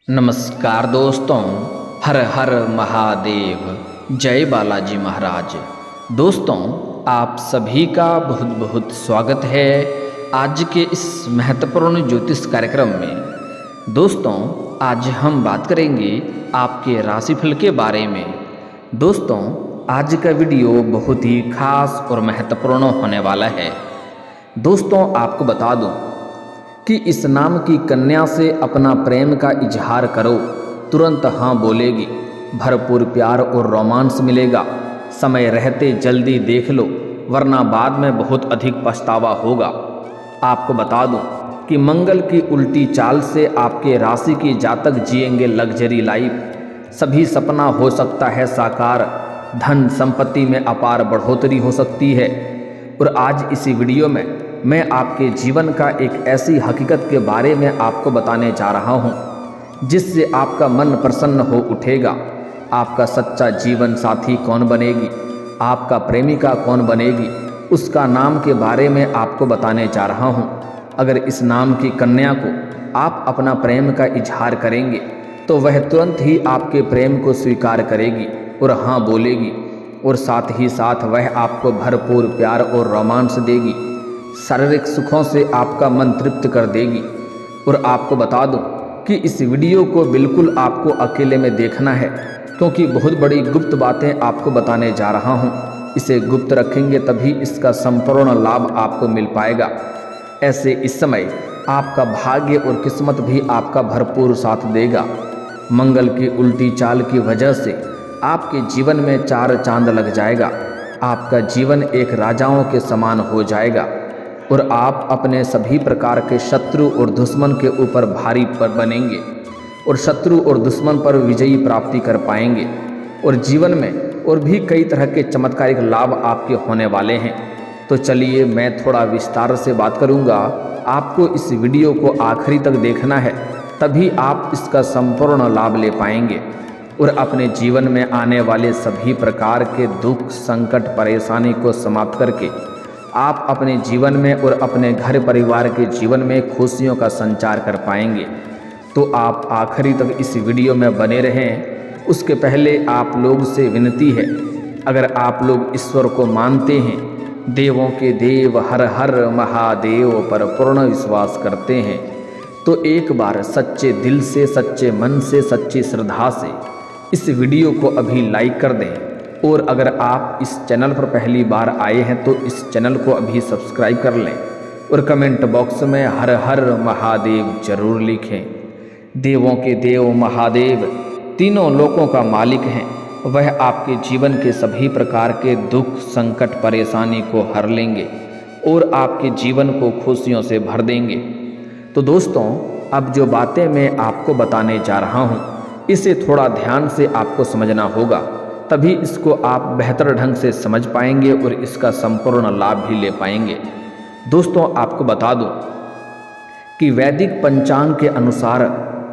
नमस्कार दोस्तों, हर हर महादेव, जय बालाजी महाराज। दोस्तों, आप सभी का बहुत बहुत स्वागत है आज के इस महत्वपूर्ण ज्योतिष कार्यक्रम में। दोस्तों, आज हम बात करेंगे आपके राशिफल के बारे में। दोस्तों, आज का वीडियो बहुत ही खास और महत्वपूर्ण होने वाला है। दोस्तों, आपको बता दूं कि इस नाम की कन्या से अपना प्रेम का इजहार करो, तुरंत हाँ बोलेगी, भरपूर प्यार और रोमांस मिलेगा। समय रहते जल्दी देख लो, वरना बाद में बहुत अधिक पछतावा होगा। आपको बता दूं कि मंगल की उल्टी चाल से आपके राशि की जातक जिएंगे लग्जरी लाइफ। सभी सपना हो सकता है साकार, धन संपत्ति में अपार बढ़ोतरी हो सकती है। और आज इसी वीडियो में मैं आपके जीवन का एक ऐसी हकीकत के बारे में आपको बताने जा रहा हूँ जिससे आपका मन प्रसन्न हो उठेगा। आपका सच्चा जीवन साथी कौन बनेगी, आपका प्रेमिका कौन बनेगी, उसका नाम के बारे में आपको बताने जा रहा हूँ। अगर इस नाम की कन्या को आप अपना प्रेम का इजहार करेंगे तो वह तुरंत ही आपके प्रेम को स्वीकार करेगी और हाँ बोलेगी, और साथ ही साथ वह आपको भरपूर प्यार और रोमांस देगी। शारीरिक सुखों से आपका मन तृप्त कर देगी। और आपको बता दूं कि इस वीडियो को बिल्कुल आपको अकेले में देखना है, क्योंकि बहुत बड़ी गुप्त बातें आपको बताने जा रहा हूं। इसे गुप्त रखेंगे तभी इसका संपूर्ण लाभ आपको मिल पाएगा। ऐसे इस समय आपका भाग्य और किस्मत भी आपका भरपूर साथ देगा। मंगल की उल्टी चाल की वजह से आपके जीवन में चार चांद लग जाएगा। आपका जीवन एक राजाओं के समान हो जाएगा और आप अपने सभी प्रकार के शत्रु और दुश्मन के ऊपर भारी पर बनेंगे और शत्रु और दुश्मन पर विजयी प्राप्ति कर पाएंगे। और जीवन में और भी कई तरह के चमत्कारिक लाभ आपके होने वाले हैं। तो चलिए मैं थोड़ा विस्तार से बात करूंगा। आपको इस वीडियो को आखिरी तक देखना है, तभी आप इसका संपूर्ण लाभ ले पाएंगे और अपने जीवन में आने वाले सभी प्रकार के दुख, संकट, परेशानी को समाप्त करके आप अपने जीवन में और अपने घर परिवार के जीवन में खुशियों का संचार कर पाएंगे। तो आप आखिरी तक इस वीडियो में बने रहें। उसके पहले आप लोग से विनती है, अगर आप लोग ईश्वर को मानते हैं, देवों के देव हर हर महादेव पर पूर्ण विश्वास करते हैं, तो एक बार सच्चे दिल से, सच्चे मन से, सच्ची श्रद्धा से इस वीडियो को अभी लाइक कर दें। और अगर आप इस चैनल पर पहली बार आए हैं तो इस चैनल को अभी सब्सक्राइब कर लें और कमेंट बॉक्स में हर हर महादेव जरूर लिखें। देवों के देव महादेव तीनों लोकों का मालिक हैं। वह आपके जीवन के सभी प्रकार के दुख, संकट, परेशानी को हर लेंगे और आपके जीवन को खुशियों से भर देंगे। तो दोस्तों, अब जो बातें मैं आपको बताने जा रहा हूँ, इसे थोड़ा ध्यान से आपको समझना होगा, तभी इसको आप बेहतर ढंग से समझ पाएंगे और इसका संपूर्ण लाभ भी ले पाएंगे। दोस्तों, आपको बता दूं कि वैदिक पंचांग के अनुसार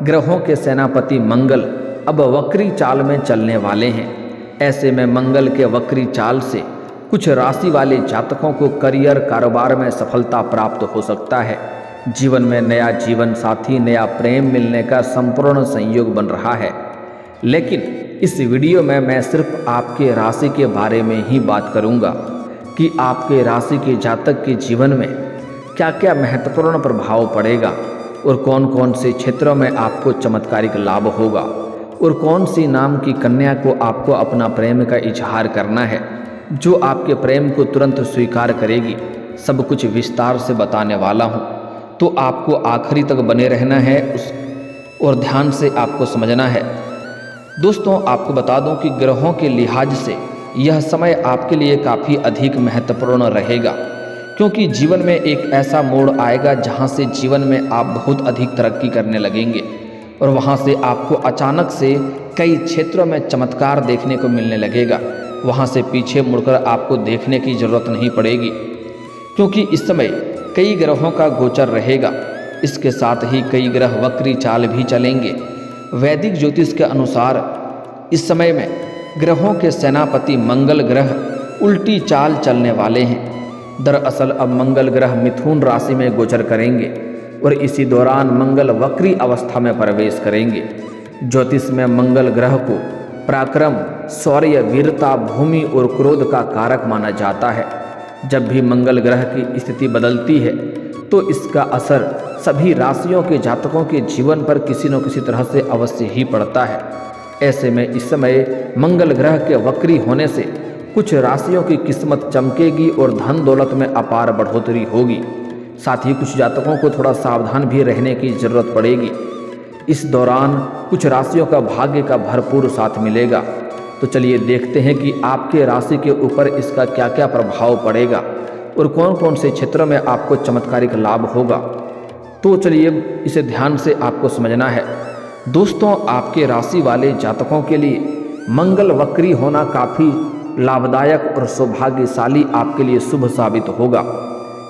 ग्रहों के सेनापति मंगल अब वक्री चाल में चलने वाले हैं। ऐसे में मंगल के वक्री चाल से कुछ राशि वाले जातकों को करियर, कारोबार में सफलता प्राप्त हो सकता है। जीवन में नया जीवन साथी, नया प्रेम मिलने का संपूर्ण संयोग बन रहा है। लेकिन इस वीडियो में मैं सिर्फ आपके राशि के बारे में ही बात करूंगा कि आपके राशि के जातक के जीवन में क्या क्या महत्वपूर्ण प्रभाव पड़ेगा और कौन कौन से क्षेत्रों में आपको चमत्कारिक लाभ होगा और कौन सी नाम की कन्या को आपको अपना प्रेम का इजहार करना है जो आपके प्रेम को तुरंत स्वीकार करेगी। सब कुछ विस्तार से बताने वाला हूँ, तो आपको आखिरी तक बने रहना है और ध्यान से आपको समझना है। दोस्तों, आपको बता दूं कि ग्रहों के लिहाज से यह समय आपके लिए काफ़ी अधिक महत्वपूर्ण रहेगा, क्योंकि जीवन में एक ऐसा मोड़ आएगा जहां से जीवन में आप बहुत अधिक तरक्की करने लगेंगे और वहां से आपको अचानक से कई क्षेत्रों में चमत्कार देखने को मिलने लगेगा। वहां से पीछे मुड़कर आपको देखने की ज़रूरत नहीं पड़ेगी, क्योंकि इस समय कई ग्रहों का गोचर रहेगा। इसके साथ ही कई ग्रह वक्री चाल भी चलेंगे। वैदिक ज्योतिष के अनुसार इस समय में ग्रहों के सेनापति मंगल ग्रह उल्टी चाल चलने वाले हैं। दरअसल अब मंगल ग्रह मिथुन राशि में गोचर करेंगे। और इसी दौरान मंगल वक्री अवस्था में प्रवेश करेंगे। ज्योतिष में मंगल ग्रह को पराक्रम, शौर्य, वीरता, भूमि और क्रोध का कारक माना जाता है। जब भी मंगल ग्रह की स्थिति बदलती है तो इसका असर सभी राशियों के जातकों के जीवन पर किसी न किसी तरह से अवश्य ही पड़ता है। ऐसे में इस समय मंगल ग्रह के वक्री होने से कुछ राशियों की किस्मत चमकेगी और धन दौलत में अपार बढ़ोतरी होगी। साथ ही कुछ जातकों को थोड़ा सावधान भी रहने की जरूरत पड़ेगी। इस दौरान कुछ राशियों का भाग्य का भरपूर साथ मिलेगा। तो चलिए देखते हैं कि आपके राशि के ऊपर इसका क्या क्या प्रभाव पड़ेगा और कौन कौन से क्षेत्रों में आपको चमत्कारिक लाभ होगा। तो चलिए इसे ध्यान से आपको समझना है। दोस्तों, आपके राशि वाले जातकों के लिए मंगल वक्री होना काफ़ी लाभदायक और सौभाग्यशाली आपके लिए शुभ साबित होगा।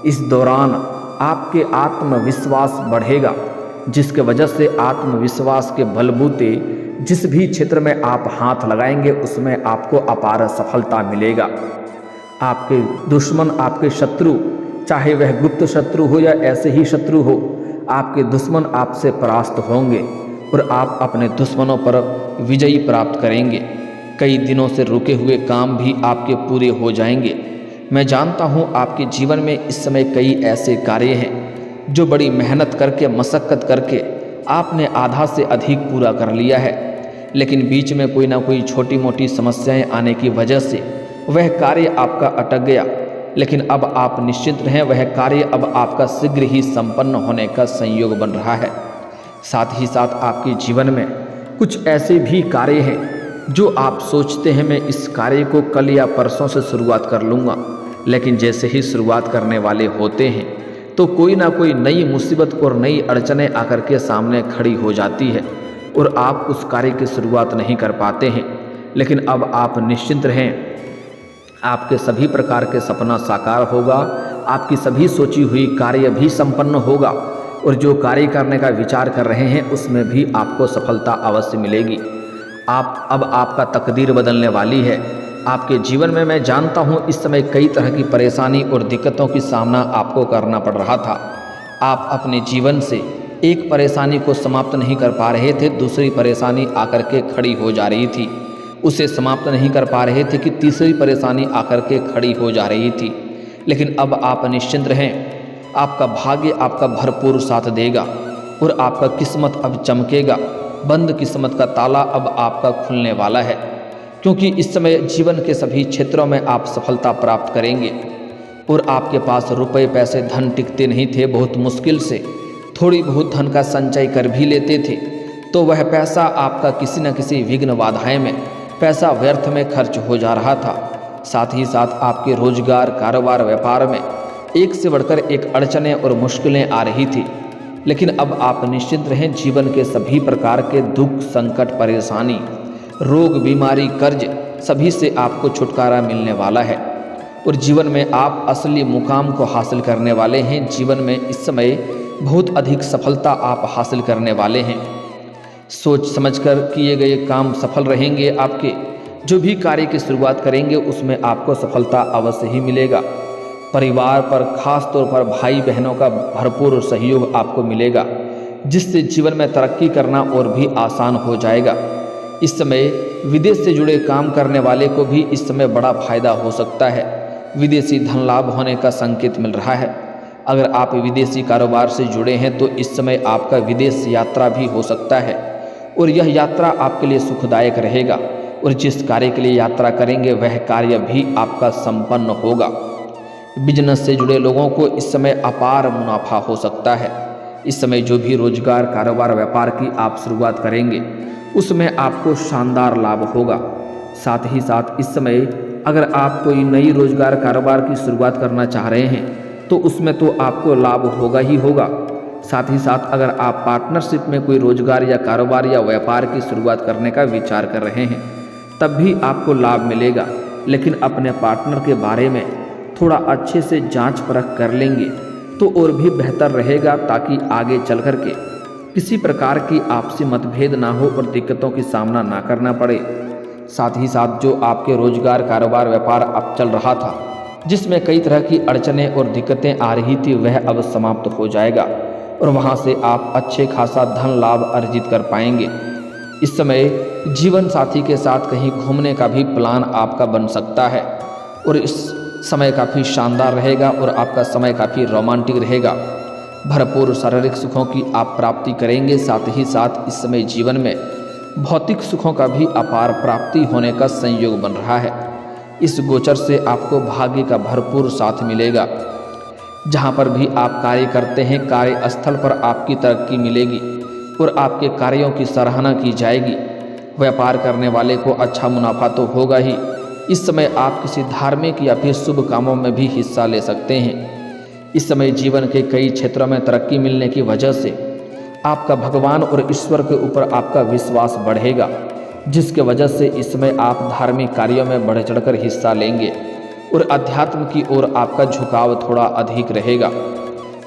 इस दौरान आपके आत्मविश्वास बढ़ेगा, जिसके वजह से आत्मविश्वास के बलबूते जिस भी क्षेत्र में आप हाथ लगाएंगे उसमें आपको अपार सफलता मिलेगा। आपके दुश्मन, आपके शत्रु, चाहे वह गुप्त शत्रु हो या ऐसे ही शत्रु हो, आपके दुश्मन आपसे परास्त होंगे और आप अपने दुश्मनों पर विजयी प्राप्त करेंगे। कई दिनों से रुके हुए काम भी आपके पूरे हो जाएंगे। मैं जानता हूँ आपके जीवन में इस समय कई ऐसे कार्य हैं जो बड़ी मेहनत करके, मशक्क़त करके आपने आधा से अधिक पूरा कर लिया है, लेकिन बीच में कोई ना कोई छोटी मोटी समस्याएं आने की वजह से वह कार्य आपका अटक गया। लेकिन अब आप निश्चिंत रहें, वह कार्य अब आपका शीघ्र ही संपन्न होने का संयोग बन रहा है। साथ ही साथ आपके जीवन में कुछ ऐसे भी कार्य हैं जो आप सोचते हैं मैं इस कार्य को कल या परसों से शुरुआत कर लूँगा, लेकिन जैसे ही शुरुआत करने वाले होते हैं तो कोई ना कोई नई मुसीबत और नई अड़चनें आकर के सामने खड़ी हो जाती है और आप उस कार्य की शुरुआत नहीं कर पाते हैं। लेकिन अब आप निश्चिंत रहें, आपके सभी प्रकार के सपना साकार होगा, आपकी सभी सोची हुई कार्य भी संपन्न होगा और जो कार्य करने का विचार कर रहे हैं उसमें भी आपको सफलता अवश्य मिलेगी। अब आपका तकदीर बदलने वाली है। आपके जीवन में मैं जानता हूँ इस समय कई तरह की परेशानी और दिक्कतों की सामना आपको करना पड़ रहा था। आप अपने जीवन से एक परेशानी को समाप्त नहीं कर पा रहे थे, दूसरी परेशानी आकर के खड़ी हो जा रही थी। उसे समाप्त नहीं कर पा रहे थे कि तीसरी परेशानी आकर के खड़ी हो जा रही थी। लेकिन अब आप निश्चिंत रहें, आपका भाग्य आपका भरपूर साथ देगा और आपका किस्मत अब चमकेगा। बंद किस्मत का ताला अब आपका खुलने वाला है, क्योंकि इस समय जीवन के सभी क्षेत्रों में आप सफलता प्राप्त करेंगे और आपके पास रुपए पैसे धन टिकते नहीं थे। बहुत मुश्किल से थोड़ी बहुत धन का संचय कर भी लेते थे तो वह पैसा आपका किसी न किसी विघ्न बाधाएं में पैसा व्यर्थ में खर्च हो जा रहा था। साथ ही साथ आपके रोजगार, कारोबार, व्यापार में एक से बढ़कर एक अड़चनें और मुश्किलें आ रही थी। लेकिन अब आप निश्चिंत रहें, जीवन के सभी प्रकार के दुख, संकट, परेशानी, रोग, बीमारी, कर्ज सभी से आपको छुटकारा मिलने वाला है और जीवन में आप असली मुकाम को हासिल करने वाले हैं। जीवन में इस समय बहुत अधिक सफलता आप हासिल करने वाले हैं। सोच समझकर किए गए काम सफल रहेंगे। आपके जो भी कार्य की शुरुआत करेंगे उसमें आपको सफलता अवश्य ही मिलेगा। परिवार पर, खास तौर पर भाई बहनों का भरपूर सहयोग आपको मिलेगा, जिससे जीवन में तरक्की करना और भी आसान हो जाएगा। इस समय विदेश से जुड़े काम करने वाले को भी इस समय बड़ा फायदा हो सकता है। विदेशी धन लाभ होने का संकेत मिल रहा है। अगर आप विदेशी कारोबार से जुड़े हैं तो इस समय आपका विदेश यात्रा भी हो सकता है और यह यात्रा आपके लिए सुखदायक रहेगा और जिस कार्य के लिए यात्रा करेंगे वह कार्य भी आपका संपन्न होगा। बिजनेस से जुड़े लोगों को इस समय अपार मुनाफा हो सकता है। इस समय जो भी रोजगार, कारोबार, व्यापार की आप शुरुआत करेंगे उसमें आपको शानदार लाभ होगा। साथ ही साथ इस समय अगर आप कोई नई रोजगार, कारोबार की शुरुआत करना चाह रहे हैं तो उसमें तो आपको लाभ होगा ही होगा। साथ ही साथ अगर आप पार्टनरशिप में कोई रोजगार या कारोबार या व्यापार की शुरुआत करने का विचार कर रहे हैं तब भी आपको लाभ मिलेगा। लेकिन अपने पार्टनर के बारे में थोड़ा अच्छे से जांच परख कर लेंगे तो और भी बेहतर रहेगा, ताकि आगे चल कर के किसी प्रकार की आपसी मतभेद ना हो और दिक्कतों की सामना ना करना पड़े। साथ ही साथ जो आपके रोजगार, कारोबार, व्यापार अब चल रहा था जिसमें कई तरह की अड़चनें और दिक्कतें आ रही थी वह अब समाप्त हो जाएगा और वहाँ से आप अच्छे खासा धन लाभ अर्जित कर पाएंगे। इस समय जीवन साथी के साथ कहीं घूमने का भी प्लान आपका बन सकता है और इस समय काफ़ी शानदार रहेगा और आपका समय काफ़ी रोमांटिक रहेगा। भरपूर शारीरिक सुखों की आप प्राप्ति करेंगे। साथ ही साथ इस समय जीवन में भौतिक सुखों का भी अपार प्राप्ति होने का संयोग बन रहा है। इस गोचर से आपको भाग्य का भरपूर साथ मिलेगा। जहाँ पर भी आप कार्य करते हैं, कार्यस्थल पर आपकी तरक्की मिलेगी और आपके कार्यों की सराहना की जाएगी। व्यापार करने वाले को अच्छा मुनाफा तो होगा ही। इस समय आप किसी धार्मिक या फिर शुभ कामों में भी हिस्सा ले सकते हैं। इस समय जीवन के कई क्षेत्रों में तरक्की मिलने की वजह से आपका भगवान और ईश्वर के ऊपर आपका विश्वास बढ़ेगा, जिसके वजह से इस समय आप धार्मिक कार्यों में बढ़ चढ़कर हिस्सा लेंगे और अध्यात्म की ओर आपका झुकाव थोड़ा अधिक रहेगा।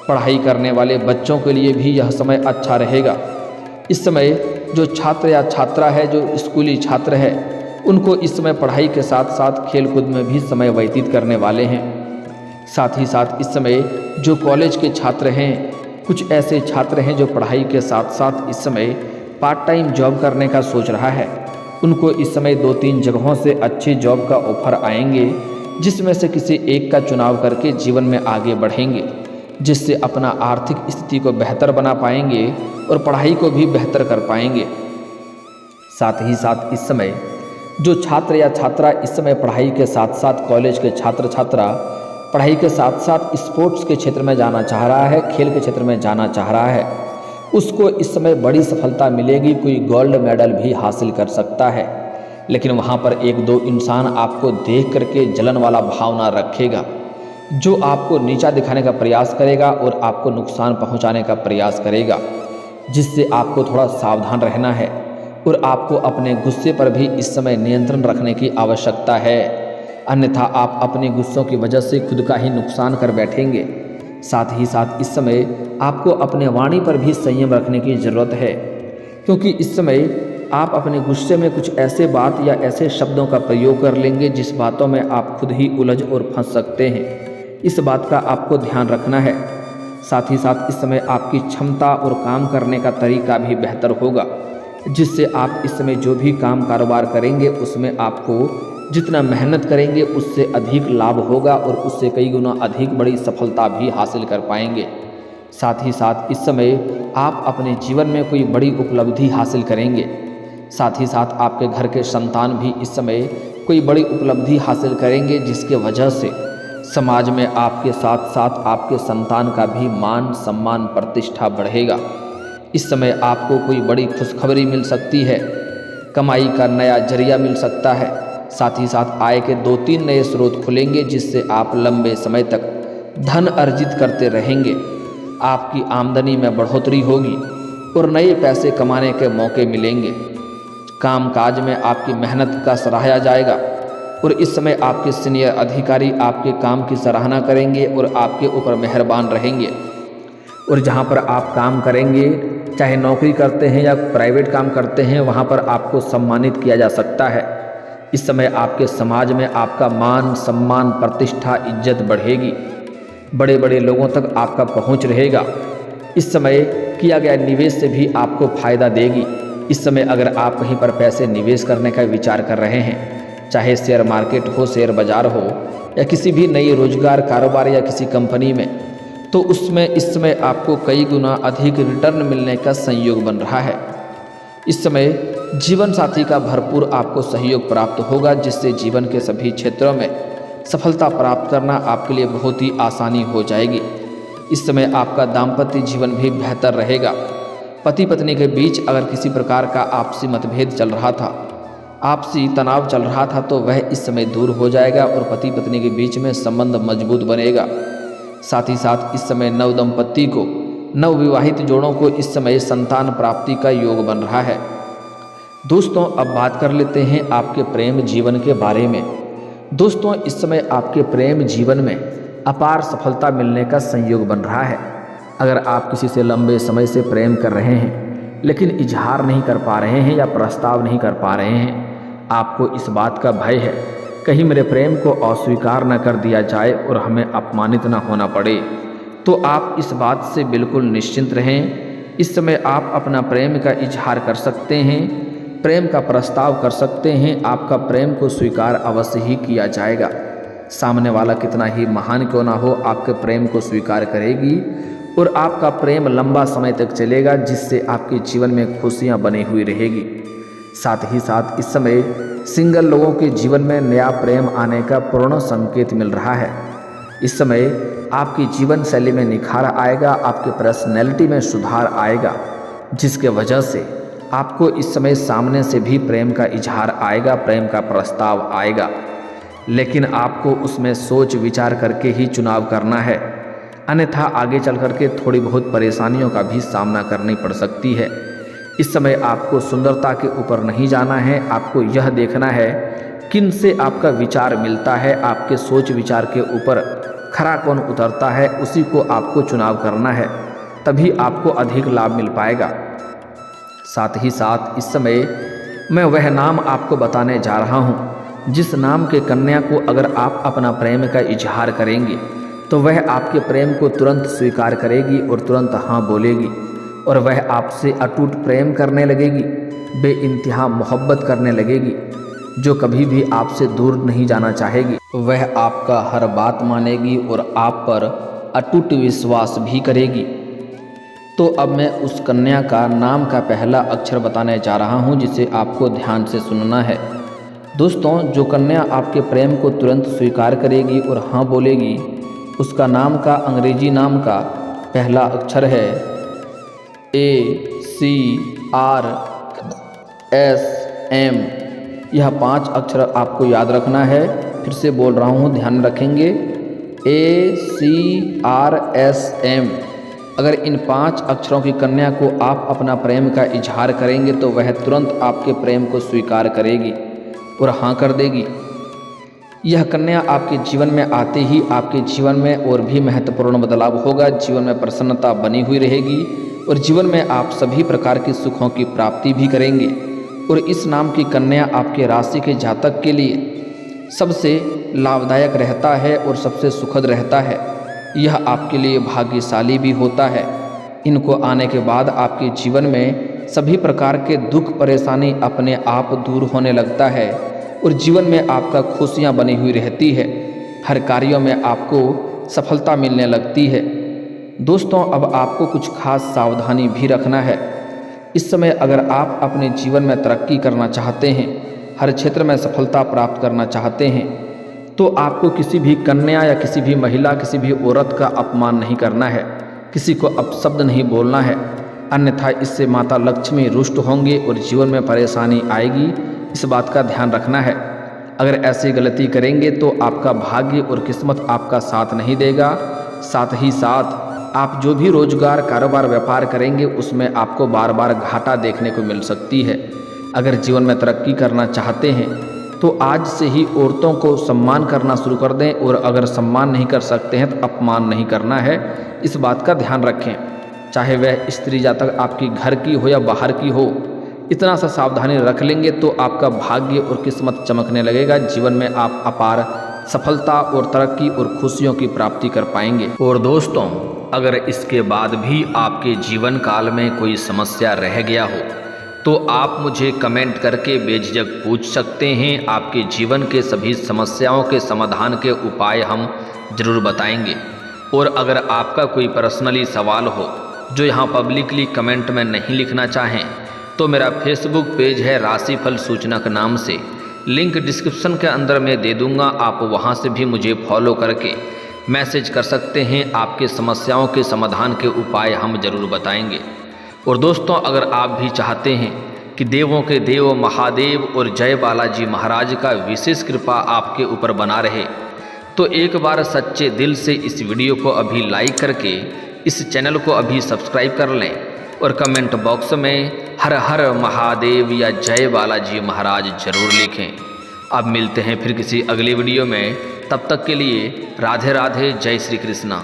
पढ़ाई करने वाले बच्चों के लिए भी यह समय अच्छा रहेगा। इस समय जो छात्र या छात्रा है, जो स्कूली छात्र है, उनको इस समय पढ़ाई के साथ साथ खेलकूद में भी समय व्यतीत करने वाले हैं। साथ ही साथ इस समय जो कॉलेज के छात्र हैं, कुछ ऐसे छात्र हैं जो पढ़ाई के साथ साथ इस समय पार्ट टाइम जॉब करने का सोच रहा है, उनको इस समय 2-3 जगहों से अच्छी जॉब का ऑफर आएंगे, जिसमें से किसी एक का चुनाव करके जीवन में आगे बढ़ेंगे, जिससे अपना आर्थिक स्थिति को बेहतर बना पाएंगे और पढ़ाई को भी बेहतर कर पाएंगे। साथ ही साथ इस समय जो छात्र या छात्रा इस समय पढ़ाई के साथ साथ, कॉलेज के छात्र छात्रा पढ़ाई के साथ साथ स्पोर्ट्स के क्षेत्र में जाना चाह रहा है, खेल के क्षेत्र में जाना चाह रहा है, उसको इस समय बड़ी सफलता मिलेगी। कोई गोल्ड मेडल भी हासिल कर सकता है। लेकिन वहाँ पर 1-2 इंसान आपको देख करके जलन वाला भावना रखेगा, जो आपको नीचा दिखाने का प्रयास करेगा और आपको नुकसान पहुँचाने का प्रयास करेगा, जिससे आपको थोड़ा सावधान रहना है और आपको अपने गुस्से पर भी इस समय नियंत्रण रखने की आवश्यकता है। अन्यथा आप अपने गुस्सों की वजह से खुद का ही नुकसान कर बैठेंगे। साथ ही साथ इस समय आपको अपने वाणी पर भी संयम रखने की ज़रूरत है, क्योंकि इस समय आप अपने गुस्से में कुछ ऐसे बात या ऐसे शब्दों का प्रयोग कर लेंगे जिस बातों में आप खुद ही उलझ और फंस सकते हैं। इस बात का आपको ध्यान रखना है। साथ ही साथ इस समय आपकी क्षमता और काम करने का तरीका भी बेहतर होगा, जिससे आप इस समय जो भी काम कारोबार करेंगे उसमें आपको जितना मेहनत करेंगे उससे अधिक लाभ होगा और उससे कई गुना अधिक बड़ी सफलता भी हासिल कर पाएंगे। साथ ही साथ इस समय आप अपने जीवन में कोई बड़ी उपलब्धि हासिल करेंगे। साथ ही साथ आपके घर के संतान भी इस समय कोई बड़ी उपलब्धि हासिल करेंगे, जिसके वजह से समाज में आपके साथ साथ आपके संतान का भी मान सम्मान प्रतिष्ठा बढ़ेगा। इस समय आपको कोई बड़ी खुशखबरी मिल सकती है, कमाई का नया जरिया मिल सकता है। साथ ही साथ आय के 2-3 नए स्रोत खुलेंगे, जिससे आप लंबे समय तक धन अर्जित करते रहेंगे। आपकी आमदनी में बढ़ोतरी होगी और नए पैसे कमाने के मौके मिलेंगे। कामकाज में आपकी मेहनत का सराहा जाएगा और इस समय आपके सीनियर अधिकारी आपके काम की सराहना करेंगे और आपके ऊपर मेहरबान रहेंगे। और जहाँ पर आप काम करेंगे, चाहे नौकरी करते हैं या प्राइवेट काम करते हैं, वहाँ पर आपको सम्मानित किया जा सकता है। इस समय आपके समाज में आपका मान सम्मान प्रतिष्ठा इज्जत बढ़ेगी। बड़े बड़े लोगों तक आपका पहुंच रहेगा। इस समय किया गया निवेश से भी आपको फायदा देगी। इस समय अगर आप कहीं पर पैसे निवेश करने का विचार कर रहे हैं, चाहे शेयर मार्केट हो, शेयर बाजार हो या किसी भी नई रोजगार कारोबार या किसी कंपनी में, तो उसमें इस समय आपको कई गुना अधिक रिटर्न मिलने का संयोग बन रहा है। इस समय जीवन साथी का भरपूर आपको सहयोग प्राप्त होगा, जिससे जीवन के सभी क्षेत्रों में सफलता प्राप्त करना आपके लिए बहुत ही आसानी हो जाएगी। इस समय आपका दाम्पत्य जीवन भी बेहतर रहेगा। पति पत्नी के बीच अगर किसी प्रकार का आपसी मतभेद चल रहा था, आपसी तनाव चल रहा था, तो वह इस समय दूर हो जाएगा और पति पत्नी के बीच में संबंध मजबूत बनेगा। साथ ही साथ इस समय नव दंपत्ति को, नवविवाहित जोड़ों को इस समय संतान प्राप्ति का योग बन रहा है। दोस्तों, अब बात कर लेते हैं आपके प्रेम जीवन के बारे में। दोस्तों, इस समय आपके प्रेम जीवन में अपार सफलता मिलने का संयोग बन रहा है। अगर आप किसी से लंबे समय से प्रेम कर रहे हैं लेकिन इजहार नहीं कर पा रहे हैं या प्रस्ताव नहीं कर पा रहे हैं, आपको इस बात का भय है कहीं मेरे प्रेम को अस्वीकार न कर दिया जाए और हमें अपमानित न होना पड़े, तो आप इस बात से बिल्कुल निश्चिंत रहें। इस समय आप अपना प्रेम का इजहार कर सकते हैं, प्रेम का प्रस्ताव कर सकते हैं। आपका प्रेम को स्वीकार अवश्य ही किया जाएगा। सामने वाला कितना ही महान क्यों ना हो, आपके प्रेम को स्वीकार करेगी और आपका प्रेम लंबा समय तक चलेगा, जिससे आपके जीवन में खुशियां बनी हुई रहेगी। साथ ही साथ इस समय सिंगल लोगों के जीवन में नया प्रेम आने का पूर्ण संकेत मिल रहा है। इस समय आपकी जीवन शैली में निखार आएगा, आपके पर्सनैलिटी में सुधार आएगा, जिसके वजह से आपको इस समय सामने से भी प्रेम का इजहार आएगा, प्रेम का प्रस्ताव आएगा। लेकिन आपको उसमें सोच विचार करके ही चुनाव करना है, अन्यथा आगे चल करके थोड़ी बहुत परेशानियों का भी सामना करनी पड़ सकती है। इस समय आपको सुंदरता के ऊपर नहीं जाना है, आपको यह देखना है किन से आपका विचार मिलता है, आपके सोच विचार के ऊपर खरा कौन उतरता है, उसी को आपको चुनाव करना है, तभी आपको अधिक लाभ मिल पाएगा। साथ ही साथ इस समय मैं वह नाम आपको बताने जा रहा हूँ, जिस नाम के कन्या को अगर आप अपना प्रेम का इजहार करेंगे तो वह आपके प्रेम को तुरंत स्वीकार करेगी और तुरंत हाँ बोलेगी, और वह आपसे अटूट प्रेम करने लगेगी, बेइंतहा मोहब्बत करने लगेगी, जो कभी भी आपसे दूर नहीं जाना चाहेगी। वह आपका हर बात मानेगी और आप पर अटूट विश्वास भी करेगी। तो अब मैं उस कन्या का नाम का पहला अक्षर बताने जा रहा हूँ, जिसे आपको ध्यान से सुनना है। दोस्तों, जो कन्या आपके प्रेम को तुरंत स्वीकार करेगी और हाँ बोलेगी, उसका नाम का अंग्रेजी नाम का पहला अक्षर है ACRSM। यह 5 अक्षर आपको याद रखना है। फिर से बोल रहा हूँ, ध्यान रखेंगे, ACRSM। अगर इन 5 अक्षरों की कन्या को आप अपना प्रेम का इजहार करेंगे तो वह तुरंत आपके प्रेम को स्वीकार करेगी और हाँ कर देगी। यह कन्या आपके जीवन में आते ही आपके जीवन में और भी महत्वपूर्ण बदलाव होगा, जीवन में प्रसन्नता बनी हुई रहेगी और जीवन में आप सभी प्रकार के सुखों की प्राप्ति भी करेंगे। और इस नाम की कन्या आपके राशि के जातक के लिए सबसे लाभदायक रहता है और सबसे सुखद रहता है। यह आपके लिए भाग्यशाली भी होता है। इनको आने के बाद आपके जीवन में सभी प्रकार के दुख परेशानी अपने आप दूर होने लगता है और जीवन में आपका खुशियां बनी हुई रहती है। हर कार्यों में आपको सफलता मिलने लगती है। दोस्तों, अब आपको कुछ खास सावधानी भी रखना है। इस समय अगर आप अपने जीवन में तरक्की करना चाहते हैं, हर क्षेत्र में सफलता प्राप्त करना चाहते हैं, तो आपको किसी भी कन्या या किसी भी महिला, किसी भी औरत का अपमान नहीं करना है, किसी को अपशब्द नहीं बोलना है, अन्यथा इससे माता लक्ष्मी रुष्ट होंगे और जीवन में परेशानी आएगी। इस बात का ध्यान रखना है। अगर ऐसी गलती करेंगे तो आपका भाग्य और किस्मत आपका साथ नहीं देगा। साथ ही साथ आप जो भी रोजगार, कारोबार, व्यापार करेंगे उसमें आपको बार बार घाटा देखने को मिल सकती है। अगर जीवन में तरक्की करना चाहते हैं तो आज से ही औरतों को सम्मान करना शुरू कर दें, और अगर सम्मान नहीं कर सकते हैं तो अपमान नहीं करना है। इस बात का ध्यान रखें, चाहे वह स्त्री जातक आपकी घर की हो या बाहर की हो। इतना सा सावधानी रख लेंगे तो आपका भाग्य और किस्मत चमकने लगेगा। जीवन में आप अपार सफलता और तरक्की और खुशियों की प्राप्ति कर पाएंगे। और दोस्तों, अगर इसके बाद भी आपके जीवन काल में कोई समस्या रह गया हो तो आप मुझे कमेंट करके बेझिझक पूछ सकते हैं। आपके जीवन के सभी समस्याओं के समाधान के उपाय हम जरूर बताएंगे। और अगर आपका कोई पर्सनली सवाल हो जो यहाँ पब्लिकली कमेंट में नहीं लिखना चाहें तो मेरा फेसबुक पेज है राशिफल सूचनक नाम से, लिंक डिस्क्रिप्शन के अंदर मैं दे दूंगा। आप वहां से भी मुझे फॉलो करके मैसेज कर सकते हैं। आपके समस्याओं के समाधान के उपाय हम जरूर बताएंगे। और दोस्तों, अगर आप भी चाहते हैं कि देवों के देव महादेव और जय बालाजी महाराज का विशेष कृपा आपके ऊपर बना रहे, तो एक बार सच्चे दिल से इस वीडियो को अभी लाइक करके इस चैनल को अभी सब्सक्राइब कर लें और कमेंट बॉक्स में हर हर महादेव या जय बालाजी महाराज जरूर लिखें। अब मिलते हैं फिर किसी अगली वीडियो में, तब तक के लिए राधे राधे, जय श्री कृष्णा।